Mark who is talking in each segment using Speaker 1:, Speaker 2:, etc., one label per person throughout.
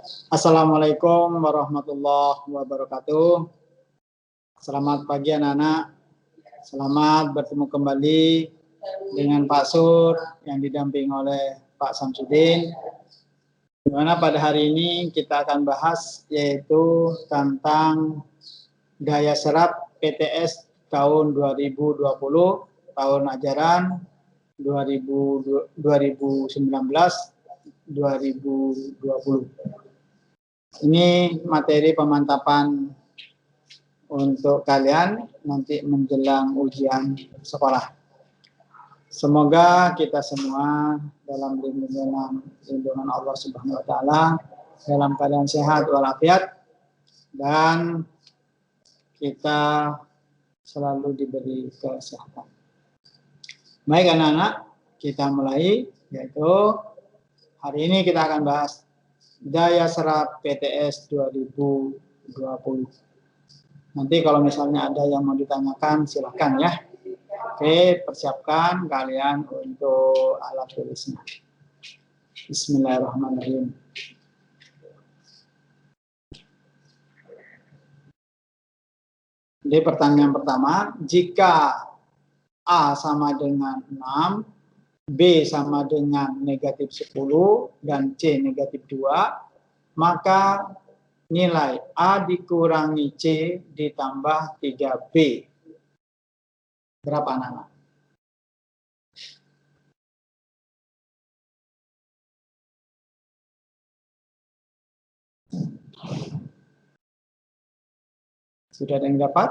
Speaker 1: Assalamualaikum warahmatullahi wabarakatuh. Selamat pagi anak-anak. Selamat bertemu kembali dengan Pak Sur yang didampingi oleh Pak Samsudin. Dimana pada hari ini kita akan bahas yaitu tentang daya serap PTS tahun 2020, tahun ajaran 2019-2020. Ini materi pemantapan untuk kalian nanti menjelang ujian sekolah. Semoga kita semua dalam lindungan Allah Subhanahu wa taala dalam keadaan sehat walafiat dan kita selalu diberi kesehatan. Baik anak-anak, kita mulai, yaitu hari ini kita akan bahas daya serap PTS 2020. Nanti kalau misalnya ada yang mau ditanyakan silakan ya. Oke, persiapkan kalian untuk alat tulisnya. Bismillahirrahmanirrahim. Jadi pertanyaan pertama, jika A sama dengan 6, B sama dengan negatif 10, dan C negatif 2, maka nilai A dikurangi C ditambah 3B. Berapa anak-anak? Sudah ada yang dapat?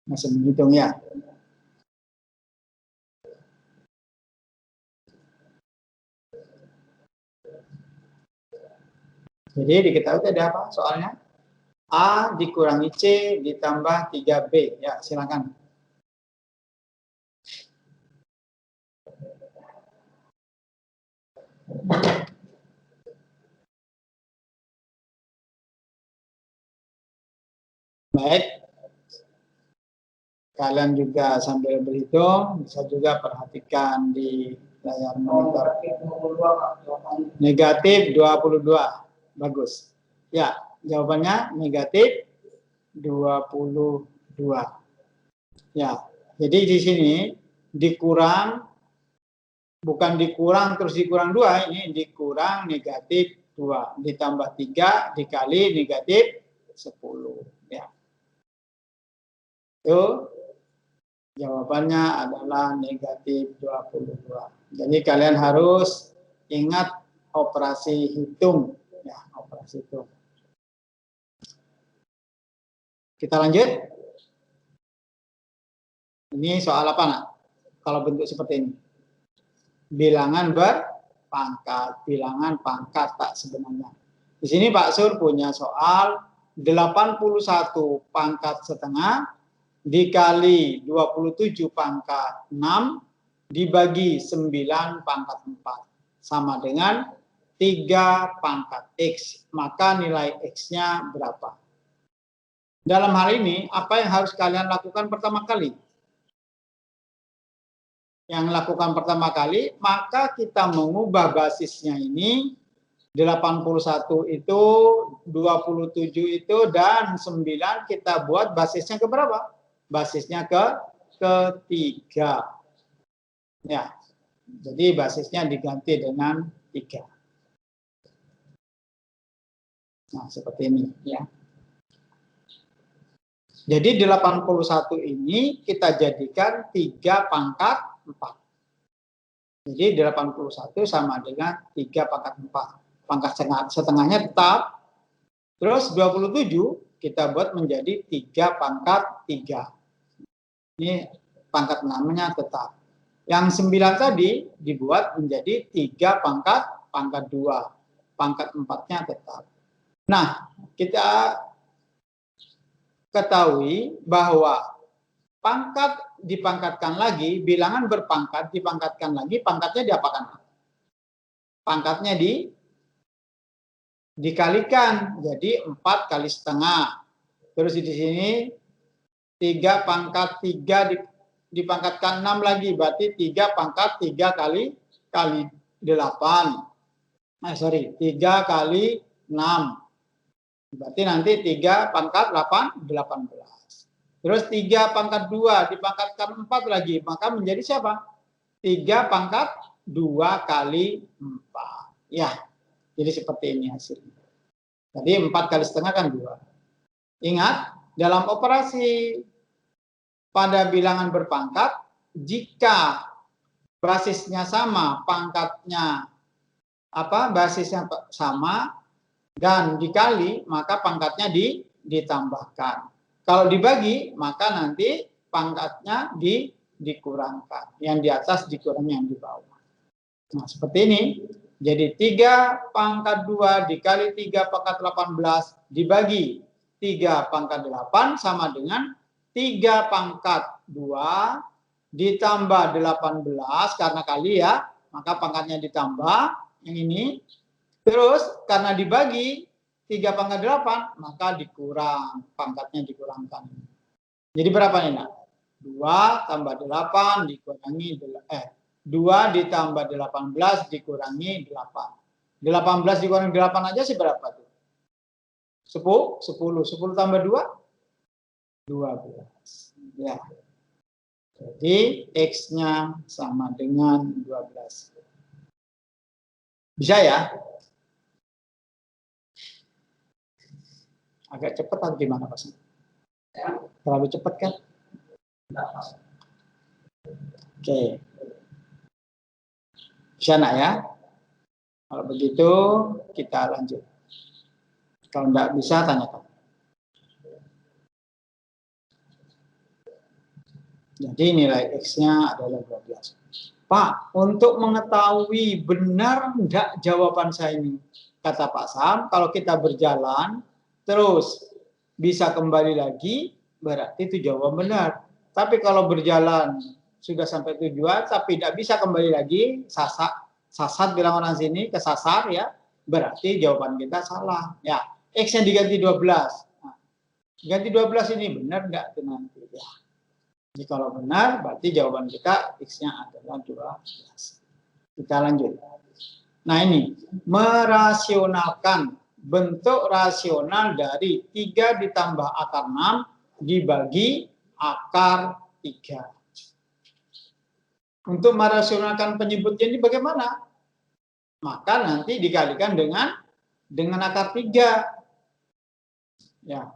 Speaker 1: Masih menghitung ya? Jadi diketahui ada apa soalnya? A dikurangi C ditambah 3B. Ya, silakan. Baik. Kalian juga sambil berhitung, bisa juga perhatikan di layar monitor. Negatif 22. Bagus. Ya, jawabannya negatif 22. Ya, jadi di sini dikurang, bukan dikurang terus dikurang 2, ini dikurang negatif 2, ditambah 3 dikali negatif 10. Ya. Itu jawabannya adalah negatif 22. Jadi kalian harus ingat operasi hitung. Ya, operasi hitung. Kita lanjut. Ini soal apa, nak? Kalau bentuk seperti ini. Bilangan berpangkat, bilangan pangkat tak sebenarnya. Di sini Pak Sur punya soal 81 pangkat setengah dikali 27 pangkat 6 dibagi 9 pangkat 4 sama dengan 3 pangkat X. Maka nilai X-nya berapa? Dalam hal ini, apa yang harus kalian lakukan pertama kali? Yang lakukan pertama kali, maka kita mengubah basisnya ini 81 itu, 27 itu, dan 9 kita buat basisnya ke berapa? Basisnya ketiga. Ya, jadi basisnya diganti dengan 3. Nah, seperti ini ya. Jadi 81 ini kita jadikan 3 pangkat 4. Jadi 81 sama dengan 3 pangkat 4. Pangkat setengahnya tetap. Terus 27 kita buat menjadi 3 pangkat 3. Ini pangkat 6-nya tetap. Yang 9 tadi dibuat menjadi 3 pangkat 2. Pangkat 4-nya tetap. Nah, kita ketahui bahwa pangkat dipangkatkan lagi, bilangan berpangkat dipangkatkan lagi, pangkatnya diapakan? Pangkatnya dikalikan, jadi 4 kali setengah. Terus di sini 3 pangkat 3 dipangkatkan 6 lagi, berarti 3 pangkat 3 kali 3 kali 6. Berarti nanti 3 pangkat 8, 18. Terus 3 pangkat 2 dipangkatkan 4 lagi, maka menjadi siapa? 3 pangkat 2 kali 4. Ya, jadi seperti ini hasilnya. Tadi 4 kali setengah kan 2. Ingat, dalam operasi pada bilangan berpangkat, jika basisnya sama, pangkatnya basisnya sama, dan dikali, maka pangkatnya ditambahkan. Kalau dibagi, maka nanti pangkatnya dikurangkan. Yang di atas dikurangi yang di bawah. Nah, seperti ini. Jadi 3 pangkat 2 dikali 3 pangkat 18 dibagi 3 pangkat 8 sama dengan 3 pangkat 2 ditambah 18 karena kali ya, maka pangkatnya ditambah yang ini. Terus karena dibagi 3 pangkat 8, maka dikurang, pangkatnya dikurangkan. Jadi berapa nih, Nak? 2 tambah 8 dikurangi 2 ditambah 18 dikurangi 8. 18 dikurangi 8 aja sih berapa tuh? 10. 10 tambah 2 12. Ya. Jadi X-nya sama dengan 12. Bisa ya? Agak cepat atau gimana, Pak? Terlalu cepat kan? Oke. Bisa, Nak, ya? Kalau begitu kita lanjut. Kalau enggak bisa, tanyakan. Jadi nilai X-nya adalah 12. Pak, untuk mengetahui benar enggak jawaban saya ini, kata Pak Sam, kalau kita berjalan, terus bisa kembali lagi, berarti itu jawaban benar. Tapi kalau berjalan sudah sampai tujuan, tapi tidak bisa kembali lagi, sasat bilang orang sini, kesasar ya, berarti jawaban kita salah. Ya, X-nya diganti 12. Nah, ganti 12 ini benar enggak itu nanti ya. Jadi kalau benar, berarti jawaban kita X-nya adalah 12. Kita lanjut. Nah ini, merasionalkan bentuk rasional dari 3 ditambah akar 6 dibagi akar 3. Untuk merasionalkan penyebutnya ini bagaimana? Maka nanti dikalikan dengan akar 3. Ya.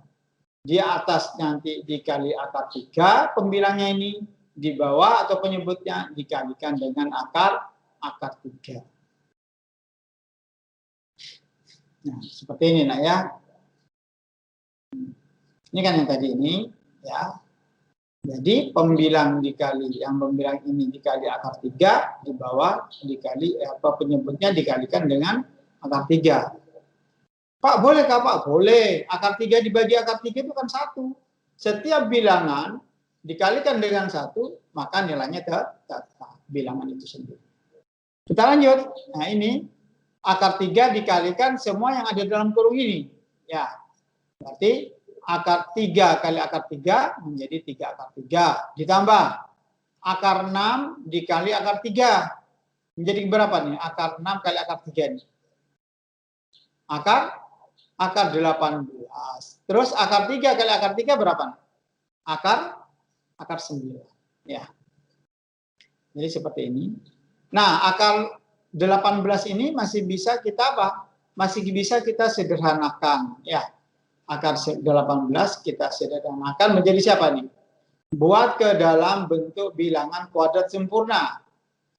Speaker 1: Di atas nanti dikali akar 3, pembilangnya ini di bawah atau penyebutnya dikalikan dengan akar 3. Nah, seperti ini, Nak, ya. Ini kan yang tadi ini, ya. Jadi pembilang dikali, yang pembilang ini dikali akar 3, di bawah dikali, penyebutnya dikalikan dengan akar 3. Pak, bolehkah Pak? Boleh. Akar 3 dibagi akar 3 itu kan 1. Setiap bilangan dikalikan dengan 1, maka nilainya tetap bilangan itu sendiri. Kita lanjut. Nah ini, akar 3 dikalikan semua yang ada dalam kurung ini. Ya, berarti akar 3 kali akar 3 menjadi 3 akar 3. Ditambah akar 6 dikali akar 3. Menjadi berapa nih? Akar 6 kali akar 3 nih. Akar 18. Terus akar 3 kali akar 3 berapa? Akar 9. Ya. Jadi seperti ini. Nah, akar 18 ini masih bisa kita apa? Masih bisa kita sederhanakan. Ya. Akar 18 kita sederhanakan menjadi siapa nih? Buat ke dalam bentuk bilangan kuadrat sempurna.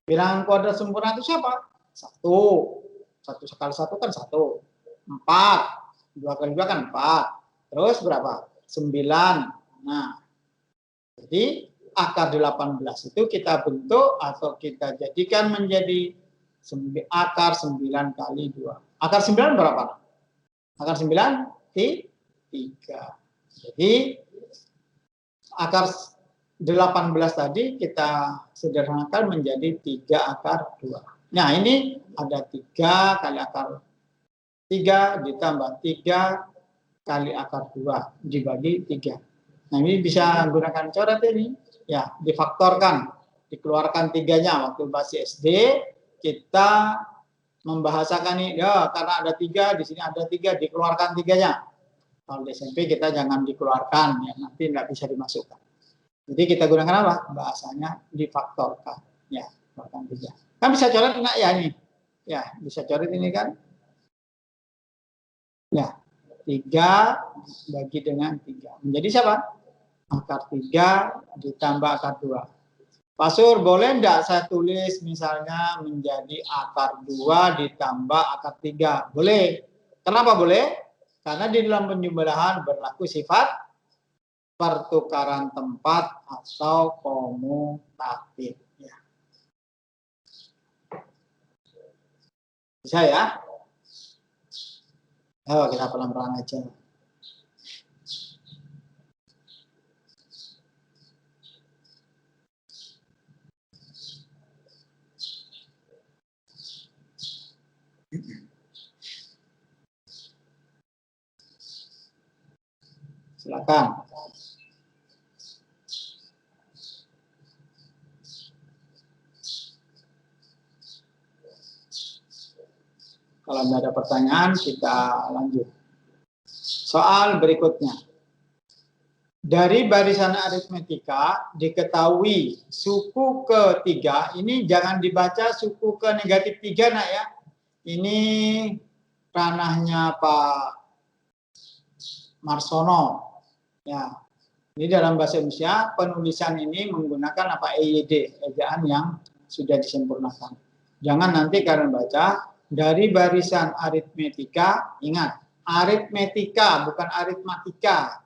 Speaker 1: Bilangan kuadrat sempurna itu siapa? 1. 1 kali 1 kan 1. 4. 2 kali 2 kan 4. Terus berapa? 9. Nah, jadi akar 18 itu kita bentuk atau kita jadikan menjadi akar 9 kali 2. Akar 9 berapa? Akar 9 3. Jadi akar 18 tadi kita sederhanakan menjadi 3 akar 2. Nah, ini ada 3 kali akar 3 ditambah 3 kali akar 2 dibagi 3. Nah, ini bisa gunakan coret ini. Ya, difaktorkan. Dikeluarkan 3-nya waktu masih SD, kita membahasakan ini, ya karena ada 3, di sini ada 3, dikeluarkan 3-nya. Kalau di SMP kita jangan dikeluarkan, ya nanti nggak bisa dimasukkan. Jadi kita gunakan apa? Bahasanya difaktorkan, ya, faktorkan 3. Kan bisa coret enggak ya ini? Ya, bisa coret ini kan? Ya, 3 bagi dengan 3. Menjadi siapa? Akar 3 ditambah akar 2. Pak Sur, boleh enggak saya tulis misalnya menjadi akar 2 ditambah akar 3? Boleh. Kenapa boleh? Karena di dalam penjumlahan berlaku sifat pertukaran tempat atau komutatif. Ya. Bisa ya? Ayo kita pelan-pelan aja. Silakan. Kalau tidak ada pertanyaan, kita lanjut. Soal berikutnya. Dari barisan aritmetika diketahui suku ketiga, ini jangan dibaca suku ke negatif 3 nak ya. Ini ranahnya Pak Marsono. Ya, ini dalam bahasa Indonesia penulisan ini menggunakan apa EYD, ejaan yang sudah disempurnakan. Jangan nanti kalian baca dari barisan aritmetika, ingat aritmetika bukan aritmatika.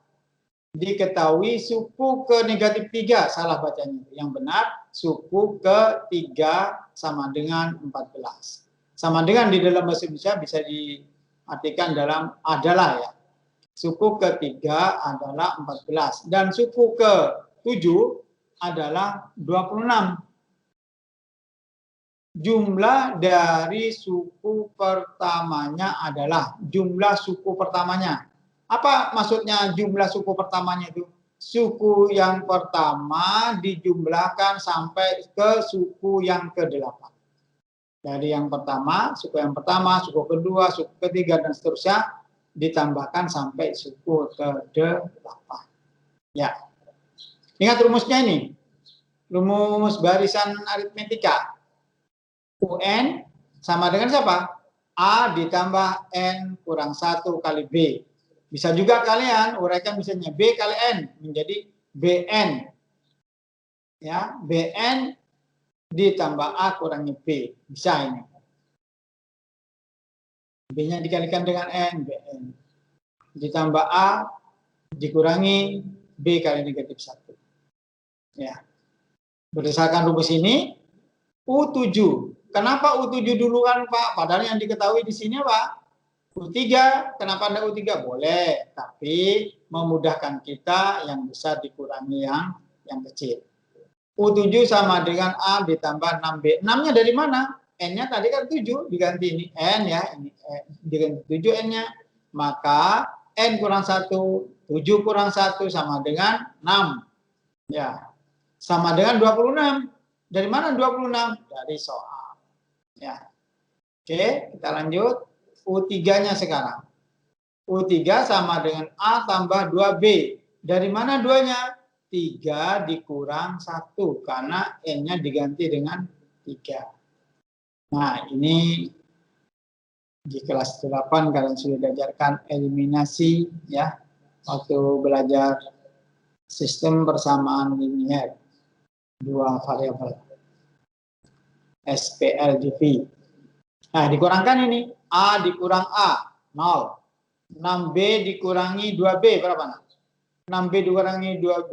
Speaker 1: Diketahui suku ke negatif 3, salah bacanya. Yang benar suku ke 3 sama dengan 14. Sama dengan di dalam bahasa Indonesia bisa diartikan dalam adalah ya. Suku ketiga adalah 14 dan suku ke-7 adalah 26. Jumlah dari suku pertamanya adalah jumlah suku pertamanya. Apa maksudnya jumlah suku pertamanya itu? Suku yang pertama dijumlahkan sampai ke suku yang ke-8. Dari yang pertama, suku yang pertama, suku kedua, suku ketiga, dan seterusnya ditambahkan sampai suku ke-8. Ya. Ingat rumusnya ini. Rumus barisan aritmetika. UN sama dengan siapa? A ditambah N kurang 1 kali B. Bisa juga kalian uraikan misalnya B kali N menjadi BN. Ya, BN ditambah A kurangi B. Bisa ini. B-nya dikalikan dengan N, BN. Ditambah A dikurangi B kali negatif 1. Ya. Berdasarkan rumus ini, U7. Kenapa U7 duluan, Pak? Padahal yang diketahui di sini, Pak. U3, kenapa ada U3? Boleh, tapi memudahkan kita yang besar dikurangi yang kecil. U7 sama dengan A ditambah 6B. 6-nya dari mana? N-nya tadi kan 7, diganti ini N ya, ini diganti 7 N-nya. Maka N kurang 1, 7 kurang 1 sama dengan 6. Ya, sama dengan 26. Dari mana 26? Dari soal. Ya. Oke, kita lanjut. U3-nya sekarang. U3 sama dengan A tambah 2B. Dari mana 2-nya? 3 dikurang 1. Karena N-nya diganti dengan 3. Nah, ini di kelas 8 kalian sudah diajarkan eliminasi ya. Waktu belajar sistem persamaan linier. 2 variabel. SPLDV. Nah, dikurangkan ini. A dikurang A, 0. 6B dikurangi 2B, berapa? 6B dikurangi 2B.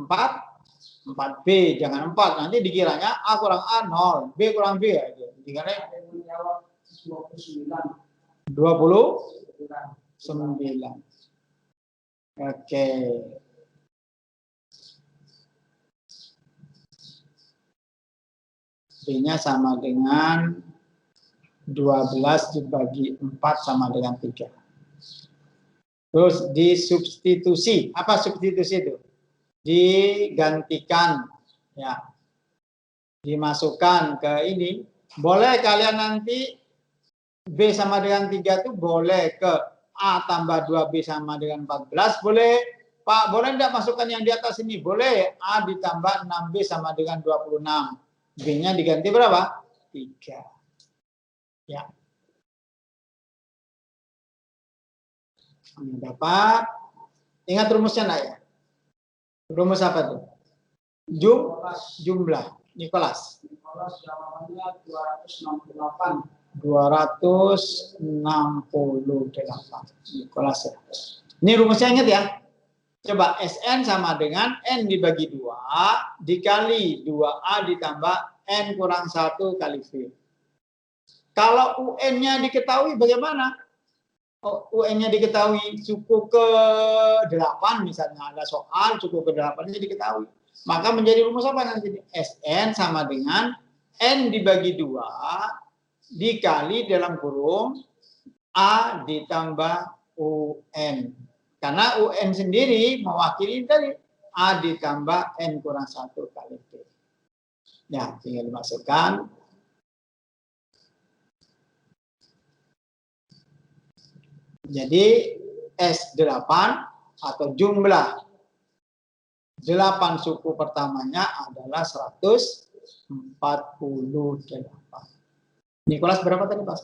Speaker 1: 4. 4B, jangan 4. Nanti dikiranya A kurang A, 0. B kurang B. Dikiranya 29. Oke. B-nya sama dengan 12 dibagi 4 sama dengan 3. Terus disubstitusi. Apa substitusi itu? Digantikan. Ya. dimasukkan ke ini. Boleh kalian nanti B sama dengan 3 itu boleh ke A tambah 2B sama dengan 14, boleh. Pak, boleh tidak masukkan yang di atas ini? Boleh. A ditambah 6B sama dengan 26. B-nya diganti berapa? 3. Ya. Dapat. Ingat rumusnya enggak ya? Rumus apa tuh? Jumlah. Nikolas. Nikolas jawabannya 268. 268. Nikolas ya. Ini rumusnya ingat ya. Coba Sn sama dengan N dibagi 2 dikali 2A ditambah N kurang 1 kali V. Kalau UN-nya diketahui bagaimana? UN-nya diketahui cukup ke 8 misalnya. Ada soal cukup ke 8-nya diketahui. Maka menjadi rumus apa nanti? Sn sama dengan N dibagi 2 dikali dalam kurung A ditambah UN. Karena UN sendiri mewakili dari A ditambah N kurang 1 kali P. Ya, tinggal dimasukkan. Jadi S8 atau jumlah 8 suku pertamanya adalah 148. Nikolas berapa tadi Pak?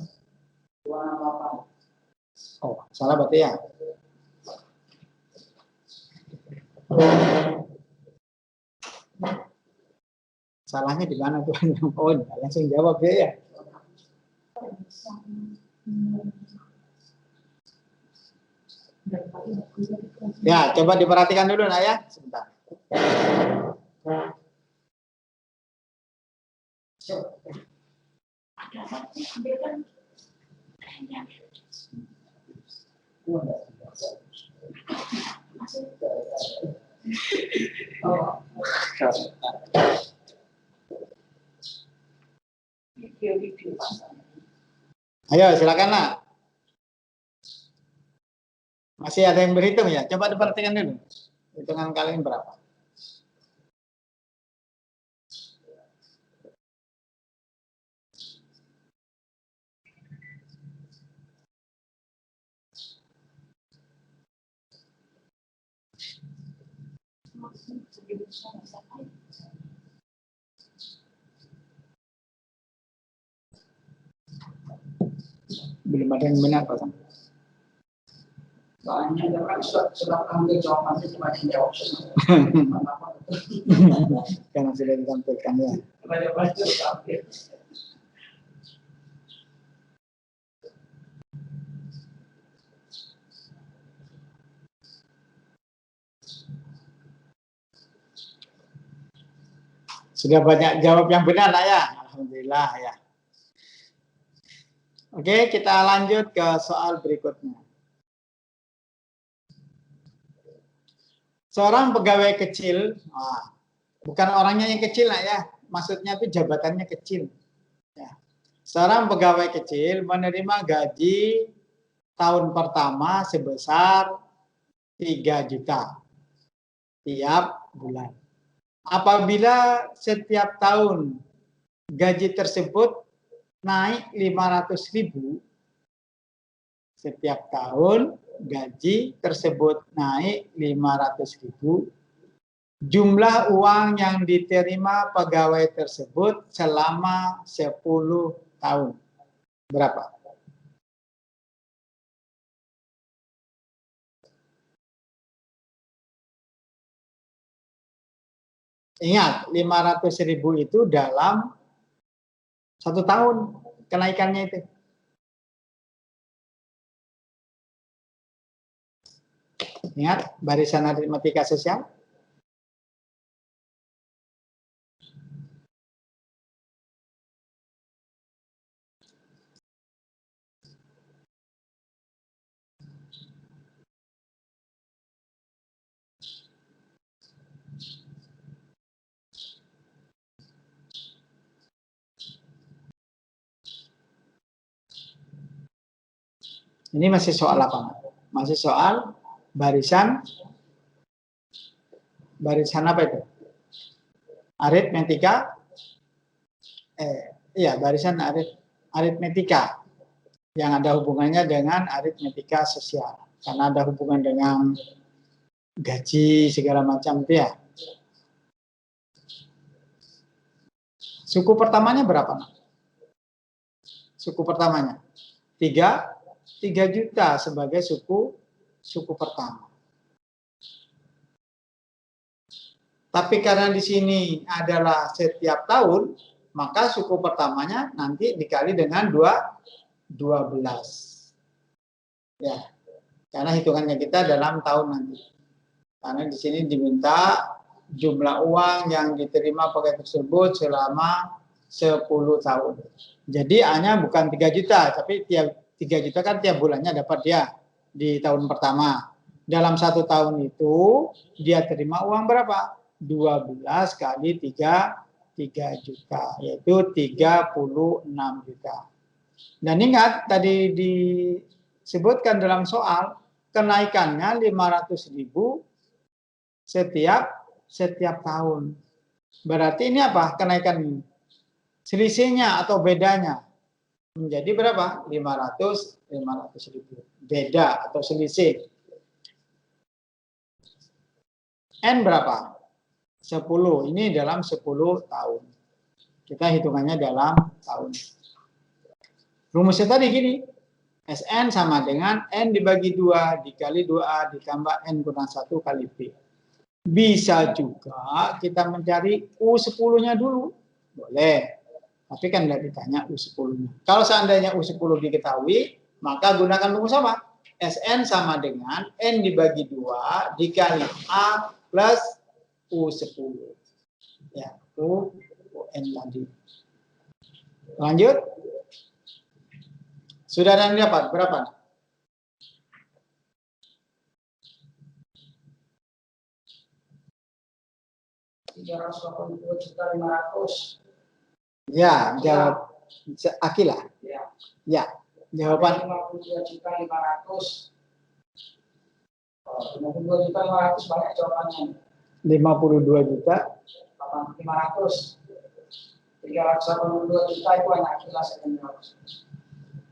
Speaker 1: 28. Oh, salah berarti ya. Salahnya di mana tuh? Oh, langsung jawab ya. Ya, coba diperhatikan dulu nah ya, sebentar. Ayo, silakan nak. Masih ada yang berhitung ya? Coba diperhatikan dulu. Hitungan kalian berapa? Belum ada yang benar Pak. Soalnya kan sudah ambil jawabannya cuma jawab karena sudah ditampilkan ya. Sudah banyak jawab yang benar lah ya. Alhamdulillah ya. Oke, kita lanjut ke soal berikutnya. Seorang pegawai kecil, bukan orangnya yang kecil lah ya, maksudnya itu jabatannya kecil. Ya. Seorang pegawai kecil menerima gaji tahun pertama sebesar 3 juta tiap bulan. Apabila setiap tahun gaji tersebut naik 500.000, setiap tahun gaji tersebut naik 500.000, jumlah uang yang diterima pegawai tersebut selama 10 tahun berapa? Ingat, 500.000 itu dalam 1 tahun kenaikannya itu. Ingat barisan aritmatika sosial? Ini masih soal apa? Masih soal barisan apa itu? Aritmatika Iya, barisan aritmetika yang ada hubungannya dengan aritmetika sosial, karena ada hubungan dengan gaji segala macam itu ya. Suku pertamanya berapa? Suku pertamanya 3 juta sebagai suku pertama. Tapi karena di sini adalah setiap tahun, maka suku pertamanya nanti dikali dengan 12. Ya, karena hitungannya kita dalam tahun nanti. Karena di sini diminta jumlah uang yang diterima pegawai tersebut selama 10 tahun. Jadi hanya bukan 3 juta, tapi tiap 3 juta kan tiap bulannya dapat dia di tahun pertama. Dalam 1 tahun itu dia terima uang berapa? 12 kali 3 juta, yaitu 36 juta. Dan ingat tadi disebutkan dalam soal kenaikannya 500.000 setiap tahun. Berarti ini apa? Kenaikan ini. Selisihnya atau bedanya menjadi berapa? 500.000. Beda atau selisih. N berapa? 10. Ini dalam 10 tahun. Kita hitungannya dalam tahun. Rumusnya tadi gini. Sn sama dengan N dibagi 2 dikali 2A ditambah N kurang 1 kali P. Bisa juga kita mencari U10-nya dulu. Boleh. Tapi kan tidak ditanya U10-nya. Kalau seandainya U10 diketahui, maka gunakan rumus apa? Sn sama dengan N dibagi 2 dikali A plus U10. Ya, UN tadi. Lanjut. Sudah ada yang dapat? Berapa? $382.500.000. Ya, jawab Akila. Ya, jawaban 52.500.000. 52.500.000 banyak jawabannya. 52 juta 500. 382 juta itu hanya Akila saja.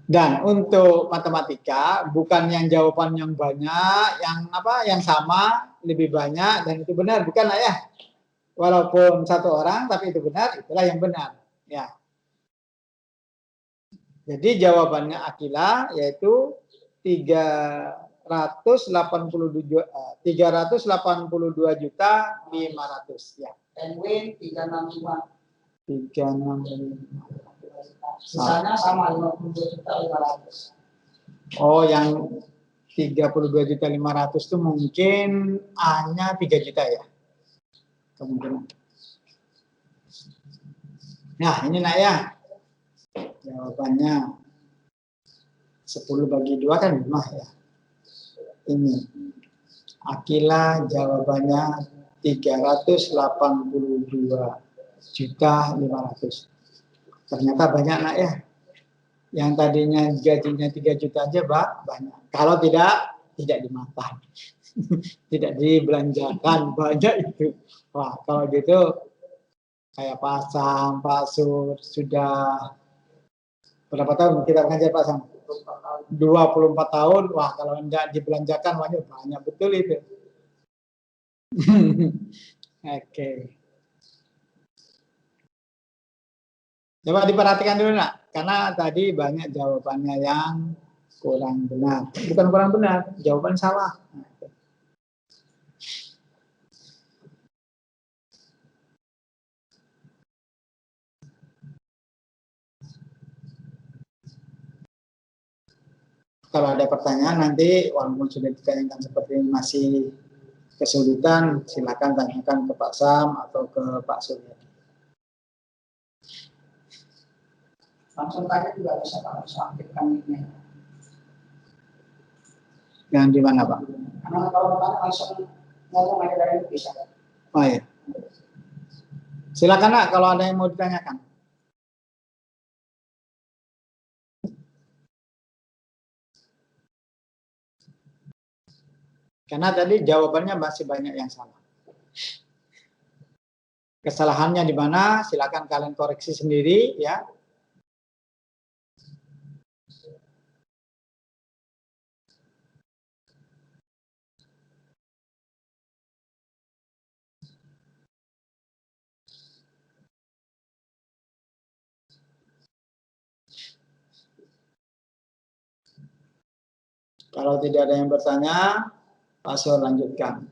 Speaker 1: Dan untuk matematika bukan yang jawaban yang banyak, yang sama lebih banyak dan itu benar, bukan ya. Walaupun satu orang tapi itu benar, itulah yang benar. Ya. Jadi jawabannya Akila yaitu 382 juta 500 ya. And win 365. 365. Sisanya sama 52 juta 500. Oh, yang 32 juta 500 itu mungkin hanya 3 juta ya. Kemungkinan. Nah, ini nak ya. Jawabannya 10 bagi 2 kan 5 ya. Ini. Akila jawabannya 382 juta 500. Ternyata banyak nak ya. Yang tadinya gajinya 3 juta aja banyak. Kalau tidak dimakan. Tidak dibelanjakan, banyak itu. Wah, kalau gitu kayak Pak Sam, Pak Sur, sudah berapa tahun kita mengajar Pak Sam? 24 tahun. Wah, kalau enggak dibelanjakan banyak betul itu. Oke. Coba diperhatikan dulu nak, karena tadi banyak jawabannya yang kurang benar. Bukan kurang benar, jawaban salah. Kalau ada pertanyaan nanti, walaupun sudah ditanyakan seperti ini masih kesulitan, silakan tanyakan ke Pak Sam atau ke Pak Surya. Langsung tanya juga bisa Pak, bisa aktifkan ini. Yang di mana Pak? Karena kalau bertanya langsung ngomong aja dari itu bisa. Oh iya. Silakan Nak, kalau ada yang mau ditanyakan. Karena tadi jawabannya masih banyak yang salah. Kesalahannya di mana? Silakan kalian koreksi sendiri ya. Kalau tidak ada yang bertanya, Pak Sur lanjutkan.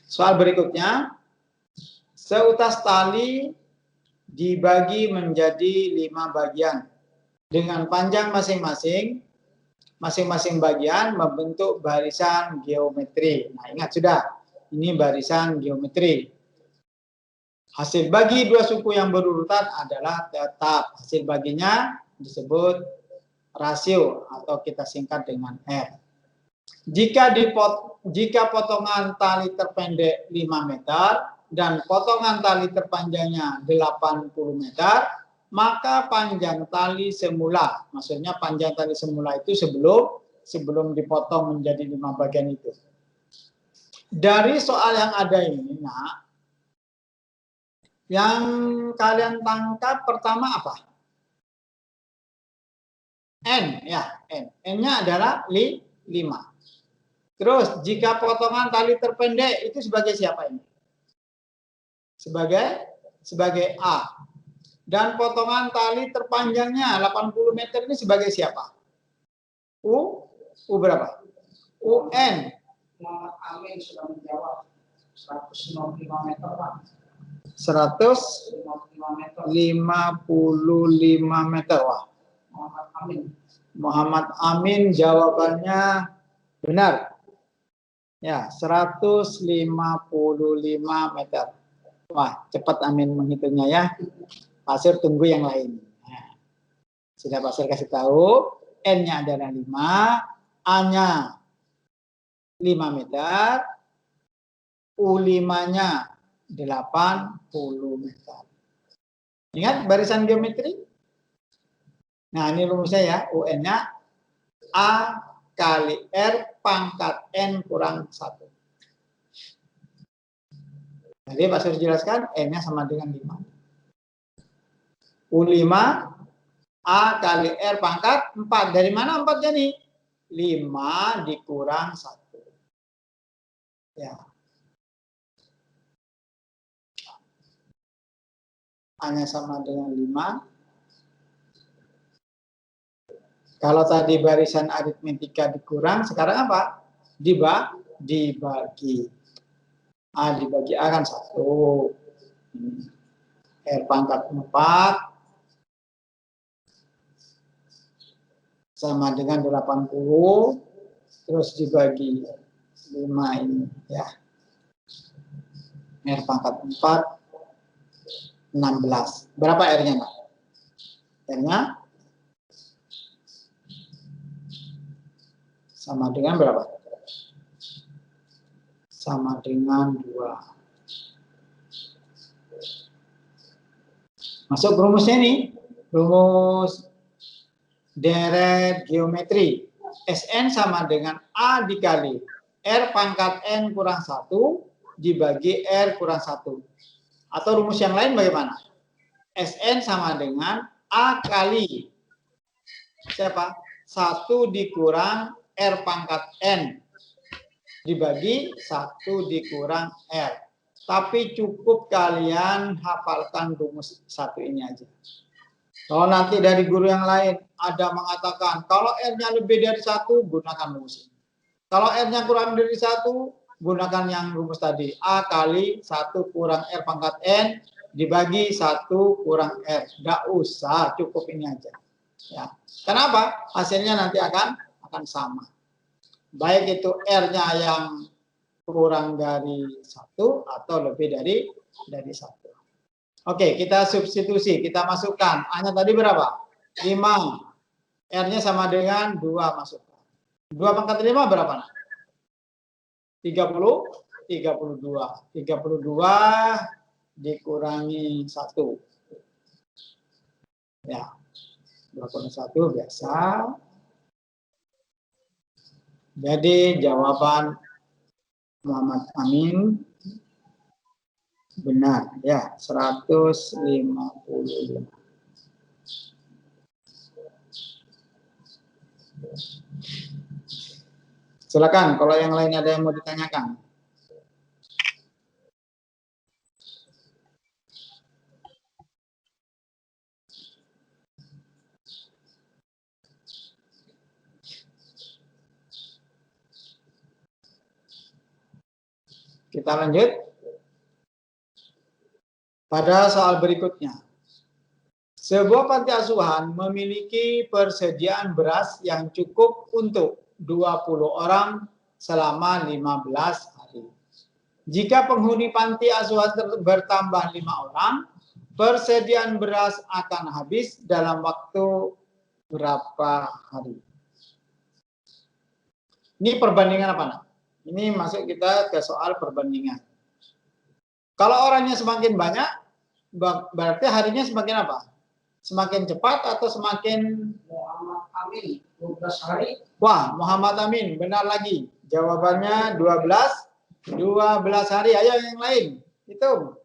Speaker 1: Soal berikutnya, seutas tali dibagi menjadi 5 bagian dengan panjang masing-masing. Masing-masing bagian membentuk barisan geometri. Nah, ingat sudah, ini barisan geometri. Hasil bagi dua suku yang berurutan adalah tetap. Hasil baginya disebut rasio atau kita singkat dengan R. Jika potongan tali terpendek 5 meter dan potongan tali terpanjangnya 80 meter, maka panjang tali semula, maksudnya panjang tali semula itu sebelum dipotong menjadi 5 bagian itu. Dari soal yang ada ini, nah, yang kalian tangkap pertama apa? N, ya, N. N-nya adalah 5. Terus, jika potongan tali terpendek itu sebagai siapa ini? Sebagai A. Dan potongan tali terpanjangnya 80 meter ini sebagai siapa? U berapa? UN. Muhammad Amin sudah menjawab 155 meter, Pak. 155 meter. Wah. Muhammad Amin jawabannya benar. Ya, 155 meter. Wah, cepat Amin menghitungnya ya. Pak Sur tunggu yang lain. Nah, sudah Pak Sur kasih tahu, N-nya adalah 5, A-nya 5 meter, U5-nya 80 meter. Ingat barisan geometri? Nah, ini rumusnya ya, UN-nya A kali R pangkat N kurang 1. Jadi Pak Sur jelaskan, N-nya sama dengan 5. U5 A kali R pangkat 4. Dari mana 4-nya nih? 5 dikurang 1. Ya. A-nya sama dengan 5. Kalau tadi barisan aritmetika dikurang, sekarang apa? Dibagi. A dibagi A kan 1. R pangkat 4 sama dengan 80, terus dibagi 5 ini ya. R pangkat 4 16. Berapa R-nya, Pak? R-nya sama dengan berapa? Sama dengan 2. Masuk rumusnya nih. Rumus deret geometri. Sn sama dengan A dikali R pangkat N kurang 1 dibagi R kurang 1. Atau rumus yang lain bagaimana? Sn sama dengan A kali siapa? 1 dikurang R pangkat N dibagi 1 dikurang R. Tapi cukup kalian hafalkan rumus 1 ini aja. Kalau nanti dari guru yang lain ada mengatakan kalau R-nya lebih dari 1, gunakan rumus ini. Kalau R-nya kurang dari 1, gunakan yang rumus tadi. A kali 1 kurang R pangkat N dibagi 1 kurang R. Nggak usah, cukup ini aja. Ya. Kenapa? Hasilnya nanti akan sama. Baik itu R-nya yang kurang dari 1 atau lebih dari 1. Oke, kita substitusi, kita masukkan. A-nya tadi berapa? 5. R-nya sama dengan 2, masukkan. 2 pangkat 5 berapa? 32. 32 dikurangi 1. Ya, 21 biasa. Jadi jawaban Muhammad Amin benar ya, 155. Silakan kalau yang lain ada yang mau ditanyakan. Kita lanjut pada soal berikutnya. Sebuah panti asuhan memiliki persediaan beras yang cukup untuk 20 orang selama 15 hari. Jika penghuni panti asuhan bertambah 5 orang, persediaan beras akan habis dalam waktu berapa hari? Ini perbandingan apa, nak? Ini masuk kita ke soal perbandingan. Kalau orangnya semakin banyak, berarti harinya semakin apa? Semakin cepat atau semakin
Speaker 2: Muhammad Amin 12 hari.
Speaker 1: Wah, Muhammad Amin benar lagi. Jawabannya 12 hari. Ayo yang lain. Hitung.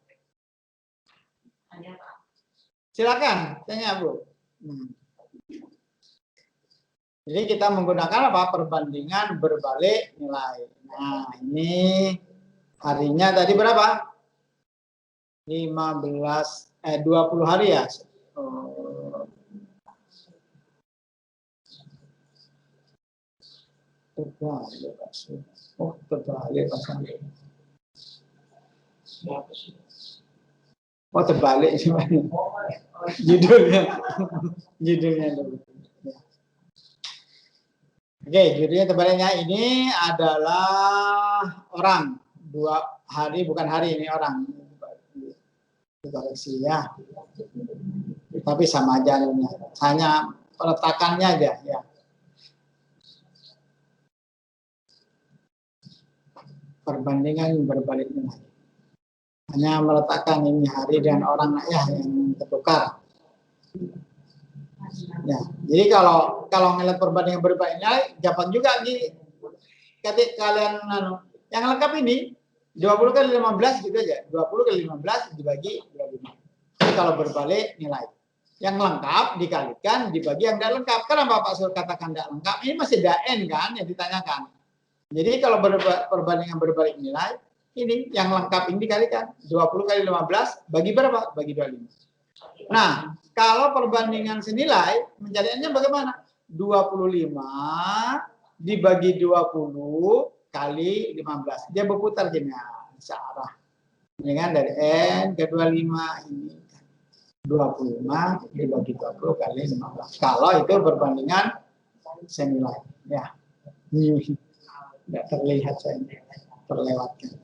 Speaker 1: Silakan tanya, Bu. Jadi kita menggunakan apa? Perbandingan berbalik nilai. Nah, ini harinya tadi berapa? 20 hari ya. Terbalik pasangnya. Oh, terbalik sih. Judulnya dulu. Oke, judulnya terbaliknya ini adalah orang. 2 hari, bukan hari, ini orang. Koreksi ya. Tapi sama aja ini. Hanya peletakannya aja ya. Perbandingan berbalik nilai. Hanya meletakkan ini hari dan orang ya yang tertukar. Ya, jadi kalau ngelihat perbandingan berbalik nilai, dapat juga nih ketika kalian yang lengkap ini 20 kali 15 gitu aja. 20 kali 15 dibagi 25. Jadi kalau berbalik nilai. Yang lengkap dikalikan dibagi yang tidak lengkap. Kenapa Pak Sur katakan tidak lengkap? Ini masih daen kan yang ditanyakan. Jadi kalau perbandingan berbalik nilai, ini yang lengkap ini dikalikan 20 kali 15 bagi berapa? Bagi 25. Nah, kalau perbandingan senilai, mencariannya bagaimana? 25 dibagi 20 kali 15. Dia berputar gini, searah. Ini kan dari N ke 25 ini 25 dibagi 20 kali 15. Kalau itu perbandingan senilai, ya. Tidak terlihat saya, terlewatkan.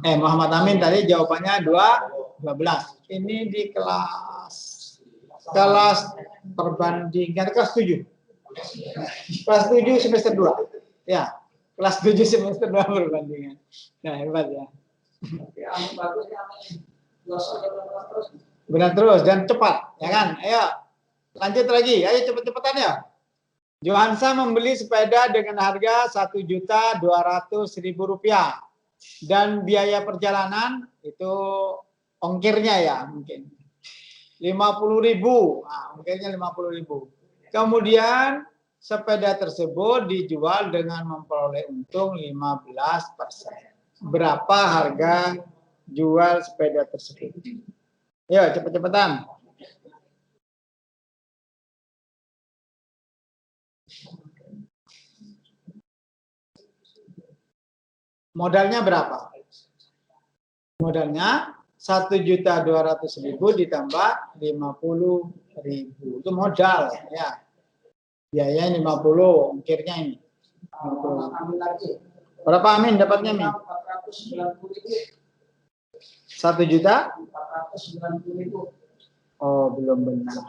Speaker 1: Muhammad Amin tadi jawabannya 12. Ini di kelas perbandingan kelas 7. Kelas 7 semester 2. Ya, kelas 7 semester 2 perbandingan. Nah, hebat ya. Benar terus dan cepat, ya kan? Ayo, lanjut lagi. Ayo cepet-cepetan ya. Johansa membeli sepeda dengan harga Rp1.200.000 dan biaya perjalanan itu ongkirnya ya mungkin 50.000. Nah, ongkirnya 50.000. Kemudian sepeda tersebut dijual dengan memperoleh untung 15%. Berapa harga jual sepeda tersebut? Ayo cepet-cepetan. Modalnya berapa? Modalnya 1.200.000 ditambah 50.000. Itu modal ya. Biayanya 50, ongkirnya ini. 50. Berapa Amin dapatnya Amin? 1.490.000. Oh, belum benar.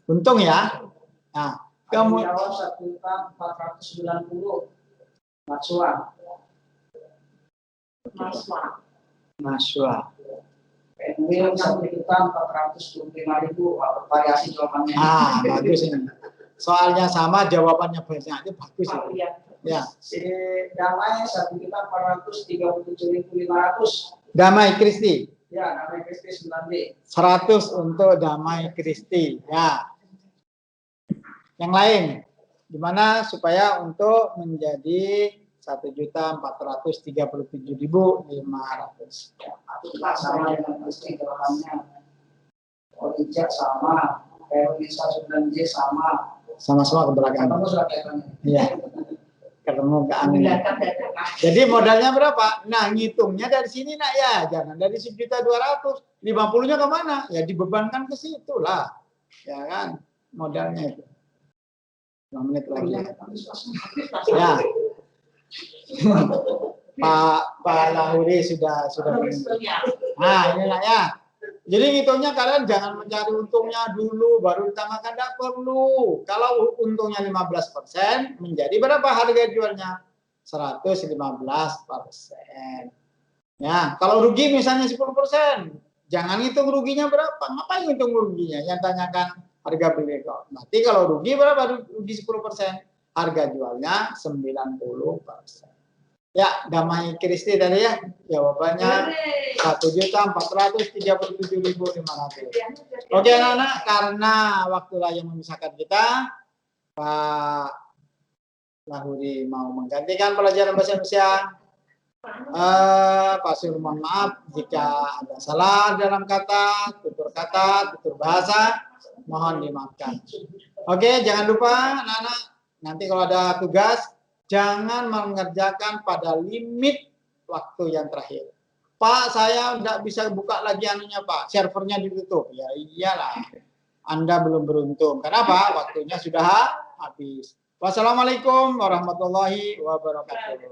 Speaker 1: Untung ya. Nah, kamu
Speaker 2: jawab 1.490. Maswa. PNW 1.425.000, variasi jawabannya.
Speaker 1: Ah, bagus ini. Soalnya sama, jawabannya banyak, itu bagus itu. Ya.
Speaker 2: Si Damai 1.437.500.
Speaker 1: Damai Kristi.
Speaker 2: Ya, Damai Kristi 9D.
Speaker 1: 100 untuk Damai Kristi. Ya. Yang lain, gimana supaya untuk menjadi 1.437.500.
Speaker 2: Itulah sama dengan Kristi jawabannya. Orijak sama, Indonesia 9J sama.
Speaker 1: Sama-sama ke belakang.
Speaker 2: Ketemu sudah kaitannya.
Speaker 1: Iya. Ketemu ke angin. Jadi modalnya berapa? Nah, ngitungnya dari sini nak ya, jangan dari 1.200.000. 50-nya kemana? Ya dibebankan ke situ lah. Ya kan, modalnya itu. 5 menit lagi. Ya. Pak Lahuri sudah. Nah, ini nak ya. Jadi ngitungnya kalian jangan mencari untungnya dulu baru ditambahkan, tidak perlu. Kalau untungnya 15%, menjadi berapa harga jualnya? 115%. Ya, kalau rugi misalnya 10%, jangan hitung ruginya berapa. Ngapain hitung ruginya? Yang tanyakan harga beli kok. Berarti kalau rugi berapa? Rugi 10%. Harga jualnya 90%. Ya, Damai Kristi tadi ya, jawabannya 1.437.500. Oke anak-anak, karena waktulah yang memisahkan kita, Pak Lahuri mau menggantikan pelajaran bahasa Indonesia. Pak Sur mohon maaf jika ada salah dalam kata, tutur bahasa, mohon dimaafkan. Oke, jangan lupa anak-anak, nanti kalau ada tugas, jangan mengerjakan pada limit waktu yang terakhir. Pak, saya tidak bisa buka lagi anunya Pak, servernya ditutup. Ya iyalah, Anda belum beruntung. Kenapa? Waktunya sudah habis. Wassalamualaikum warahmatullahi wabarakatuh.